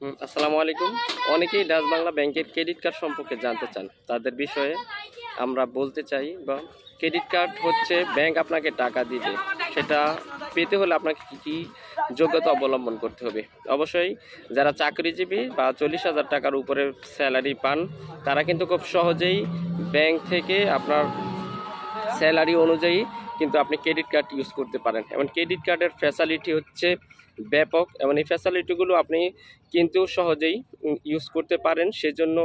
আসসালামু আলাইকুম। অনেকেই ডাচ বাংলা ব্যাংকের ক্রেডিট কার্ড সম্পর্কে জানতে চান। তাদের বিষয়ে আমরা বলতে চাই বা ক্রেডিট কার্ড হচ্ছে ব্যাংক আপনাকে টাকা দিবে। সেটা পেতে হলে আপনাকে কী যোগ্যতা অবলম্বন করতে হবে। অবশ্যই যারা চাকরিজীবী বা 40,000 টাকার উপরে স্যালারি পান তারা কিন্তু খুব সহজেই ব্যাংক থেকে আপনার স্যালারি অনুযায়ী কিন্তু আপনি ক্রেডিট কার্ড ইউজ করতে পারেন। এবং ক্রেডিট কার্ডের ফ্যাসিলিটি হচ্ছে ব্যাপক, এবং এই ফ্যাসিলিটিগুলো আপনি কিন্তু সহজেই ইউজ করতে পারেন। সেজন্য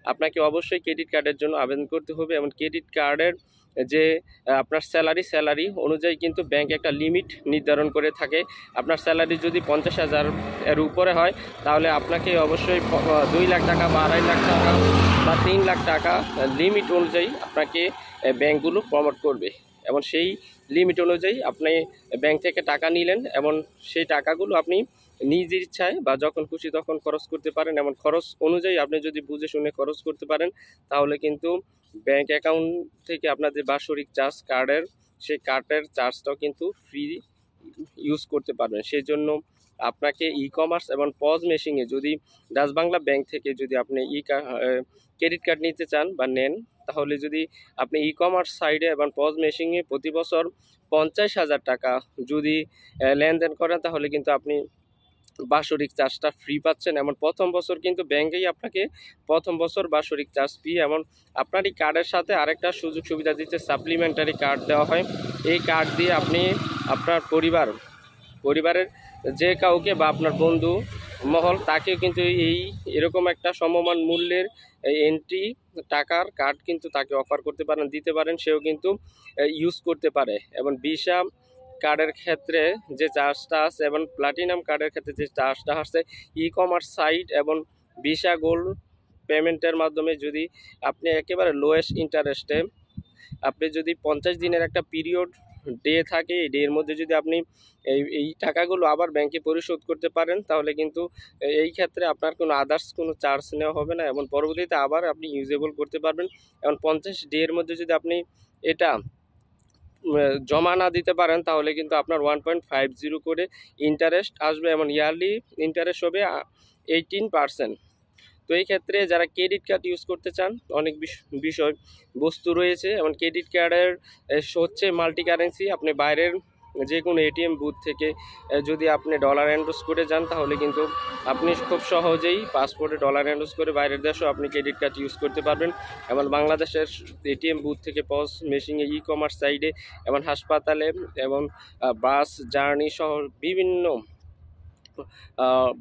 আপনাকে অবশ্যই ক্রেডিট কার্ডের জন্য আবেদন করতে হবে। এবং ক্রেডিট কার্ডের যে আপনার স্যালারি অনুযায়ী কিন্তু ব্যাংক একটা লিমিট নির্ধারণ করে থাকে। আপনার স্যালারি যদি 50,000 এর উপরে হয় তাহলে আপনাকে অবশ্যই 2 লাখ টাকা বা 2.5 লাখ টাকা বা 3 লাখ টাকা লিমিট অনুযায়ী আপনাকে ব্যাংকগুলো প্রমোট করবে। এবং সেই লিমিট অনুযায়ী আপনি ব্যাংক থেকে টাকা নিলেন এবং সেই টাকাগুলো আপনি নিজের ইচ্ছায় বা যখন খুশি তখন খরচ করতে পারেন। এমন খরচ অনুযায়ী আপনি যদি বুঝে শুনে খরচ করতে পারেন তাহলে কিন্তু ব্যাংক অ্যাকাউন্ট থেকে আপনার যে বাৎসরিক চার্জ কার্ডের, সেই কার্ডের চার্জটাও কিন্তু ফ্রি ইউজ করতে পারবেন। সেই জন্য আপনাকে ই কমার্স এবং পজ মেশিনে যদি ডাচ বাংলা ব্যাংক থেকে যদি আপনি ক্রেডিট কার্ড নিতে চান বা নেন, তাহলে যদি আপনি ই কমার্স সাইডে এবং পজ মেশিনে প্রতি বছর 50,000 টাকা যদি লেনদেন করেন তাহলে কিন্তু আপনি বাৎসরিক চার্জটা ফ্রি পাচ্ছেন। এমন প্রথম বছর কিন্তু ব্যাংকেই আপনাকে প্রথম বছর বাৎসরিক চার্জ ফ্রি। এমন আপনার এই কার্ডের সাথে আরেকটা সুযোগ সুবিধা দিচ্ছে, সাপ্লিমেন্টারি কার্ড দেওয়া হয়। এই কার্ড দিয়ে আপনি আপনার পরিবারের যে কাউকে বা আপনার বন্ধু মহল তাকেও কিন্তু এরকম একটা সমমান মূল্যের এন্ট্রি টাকার কার্ড কিন্তু তাকে অফার করতে পারেন, দিতে পারেন, সেও কিন্তু ইউজ করতে পারে। এবং ভিসা কার্ডের ক্ষেত্রে যে চার্জটা আছে এবং প্লাটিনাম কার্ডের ক্ষেত্রে যে চার্জটা আসছে, ই কমার্স সাইট এবং ভিসা গোল্ড পেমেন্টের মাধ্যমে যদি আপনি একেবারে লোয়েস্ট ইন্টারেস্টে আপনি যদি 50 দিনের একটা পিরিয়ড ডে থাকে, এই ডের মধ্যে যদি আপনি এই টাকাগুলো আবার ব্যাংকে পরিশোধ করতে পারেন তাহলে কিন্তু এই ক্ষেত্রে আপনার কোনো আদার্স কোনো চার্জ নেওয়া হবে না এবং পরবর্তীতে আবার আপনি ইউজেবল করতে পারবেন। এবং 50 ডের মধ্যে যদি আপনি এটা জমা না দিতে পারেন তাহলে কিন্তু আপনার 1.50 করে ইন্টারেস্ট আসবে এবং ইয়ারলি ইন্টারেস্ট হবে 18%। তো এই ক্ষেত্রে যারা ক্রেডিট কার্ড ইউজ করতে চান, অনেক বিষয় বস্তু রয়েছে। এবং ক্রেডিট কার্ডের হচ্ছে মাল্টি কারেন্সি। আপনি বাইরের যে কোনো এটিএম বুথ থেকে যদি আপনি ডলার এন্ডোজ করে যান তাহলে কিন্তু আপনি খুব সহজেই পাসপোর্টে ডলার এন্ডোজ করে বাইরের দেশেও আপনি ক্রেডিট কার্ড ইউজ করতে পারবেন। এবং বাংলাদেশের এটিএম বুথ থেকে পজ মেশিনে, ই কমার্স সাইডে এবং হাসপাতালে এবং বাস জার্নি সহ বিভিন্ন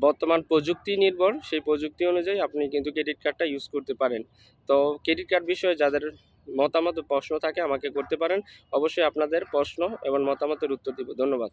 বর্তমান প্রযুক্তি নির্ভর, সেই প্রযুক্তি অনুযায়ী আপনি কিন্তু ক্রেডিট কার্ডটা ইউজ করতে পারেন। তো ক্রেডিট কার্ড বিষয়ে যাদের মতামত প্রশ্ন থাকে আমাকে করতে পারেন। অবশ্যই আপনাদের প্রশ্ন এবং মতামতের উত্তর দেব। ধন্যবাদ।